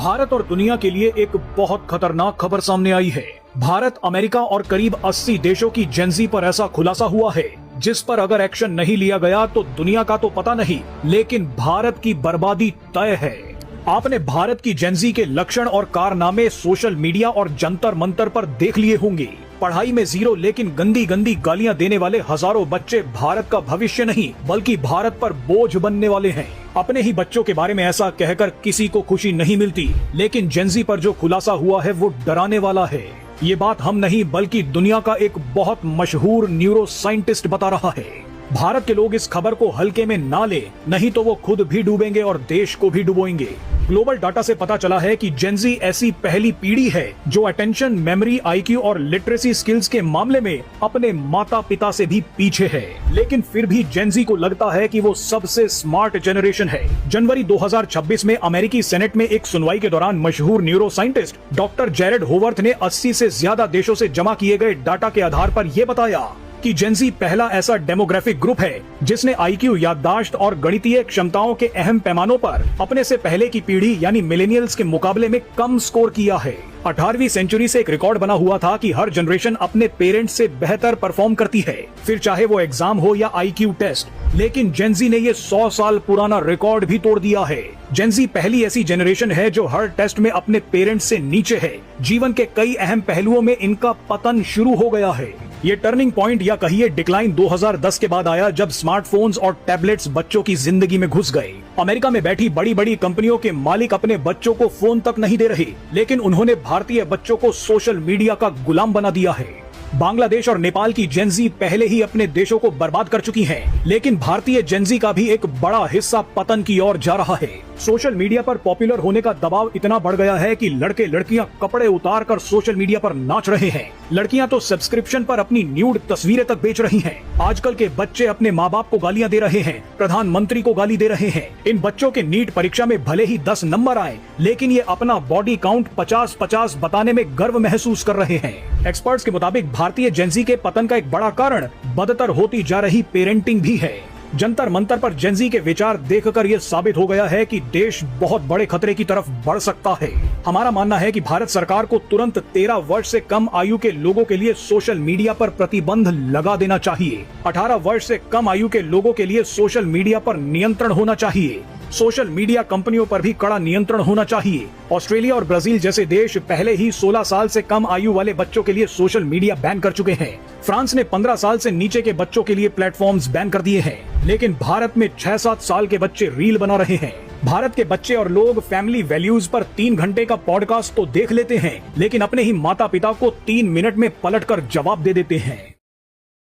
भारत और दुनिया के लिए एक बहुत खतरनाक खबर सामने आई है। भारत, अमेरिका और करीब 80 देशों की जेनजी पर ऐसा खुलासा हुआ है जिस पर अगर एक्शन नहीं लिया गया तो दुनिया का तो पता नहीं, लेकिन भारत की बर्बादी तय है। आपने भारत की जेनजी के लक्षण और कारनामे सोशल मीडिया और जंतर मंतर पर देख लिए होंगे। पढ़ाई में जीरो लेकिन गंदी गंदी गालियां देने वाले हजारों बच्चे भारत का भविष्य नहीं बल्कि भारत पर बोझ बनने वाले हैं। अपने ही बच्चों के बारे में ऐसा कहकर किसी को खुशी नहीं मिलती, लेकिन जेनजी पर जो खुलासा हुआ है वो डराने वाला है। ये बात हम नहीं बल्कि दुनिया का एक बहुत मशहूर न्यूरो साइंटिस्ट बता रहा है। भारत के लोग इस खबर को हल्के में ना ले, नहीं तो वो खुद भी डूबेंगे और देश को भी डुबोएंगे। ग्लोबल डाटा से पता चला है कि जेनजी ऐसी पहली पीढ़ी है जो अटेंशन, मेमोरी, आईक्यू और लिटरेसी स्किल्स के मामले में अपने माता पिता से भी पीछे है, लेकिन फिर भी जेनजी को लगता है कि वो सबसे स्मार्ट जनरेशन है। जनवरी 2026 में अमेरिकी सेनेट में एक सुनवाई के दौरान मशहूर न्यूरो साइंटिस्ट डॉक्टर जेरेड होवर्थ ने 80 से ज्यादा देशों से जमा किए गए डाटा के आधार पर यह बताया कि जेनजी पहला ऐसा डेमोग्राफिक ग्रुप है जिसने आईक्यू, याददाश्त और गणितीय क्षमताओं के अहम पैमानों पर अपने से पहले की पीढ़ी यानी मिलेनियल्स के मुकाबले में कम स्कोर किया है। 18वीं सेंचुरी से एक रिकॉर्ड बना हुआ था कि हर जनरेशन अपने पेरेंट्स से बेहतर परफॉर्म करती है, फिर चाहे वो एग्जाम हो या आईक्यू टेस्ट। लेकिन जेनजी ने ये 100 साल पुराना रिकॉर्ड भी तोड़ दिया है। जेनजी पहली ऐसी जनरेशन है जो हर टेस्ट में अपने पेरेंट्स से नीचे है। जीवन के कई अहम पहलुओं में इनका पतन शुरू हो गया है। ये टर्निंग पॉइंट या कहिए डिक्लाइन 2010 के बाद आया जब स्मार्टफोन्स और टैबलेट्स बच्चों की जिंदगी में घुस गए। अमेरिका में बैठी बड़ी बड़ी कंपनियों के मालिक अपने बच्चों को फोन तक नहीं दे रहे, लेकिन उन्होंने भारतीय बच्चों को सोशल मीडिया का गुलाम बना दिया है। बांग्लादेश और नेपाल की जेनजी पहले ही अपने देशों को बर्बाद कर चुकी हैं, लेकिन भारतीय जेनजी का भी एक बड़ा हिस्सा पतन की ओर जा रहा है। सोशल मीडिया पर पॉपुलर होने का दबाव इतना बढ़ गया है कि लड़के लड़कियां कपड़े उतार कर सोशल मीडिया पर नाच रहे हैं। लड़कियां तो सब्सक्रिप्शन पर अपनी न्यूड तस्वीरें तक बेच रही हैं। आजकल के बच्चे अपने माँ बाप को गालियां दे रहे हैं, प्रधानमंत्री को गाली दे रहे हैं। इन बच्चों के नीट परीक्षा में भले ही 10 नंबर आए, लेकिन ये अपना बॉडी काउंट 50-50 बताने में गर्व महसूस कर रहे हैं। एक्सपर्ट्स के मुताबिक भारतीय जेनजी के पतन का एक बड़ा कारण बदतर होती जा रही पेरेंटिंग भी है। जंतर मंतर पर जेनजी के विचार देखकर यह साबित हो गया है कि देश बहुत बड़े खतरे की तरफ बढ़ सकता है। हमारा मानना है कि भारत सरकार को तुरंत 13 वर्ष से कम आयु के लोगों के लिए सोशल मीडिया पर प्रतिबंध लगा देना चाहिए। 18 वर्ष से कम आयु के लोगों के लिए सोशल मीडिया पर नियंत्रण होना चाहिए। सोशल मीडिया कंपनियों पर भी कड़ा नियंत्रण होना चाहिए। ऑस्ट्रेलिया और ब्राजील जैसे देश पहले ही 16 साल से कम आयु वाले बच्चों के लिए सोशल मीडिया बैन कर चुके हैं। फ्रांस ने 15 साल से नीचे के बच्चों के लिए प्लेटफॉर्म्स बैन कर दिए हैं, लेकिन भारत में 6-7 साल के बच्चे रील बना रहे हैं। भारत के बच्चे और लोग फैमिली वैल्यूज पर 3 घंटे का पॉडकास्ट तो देख लेते हैं, लेकिन अपने ही माता पिता को 3 मिनट में पलटकर जवाब दे देते हैं।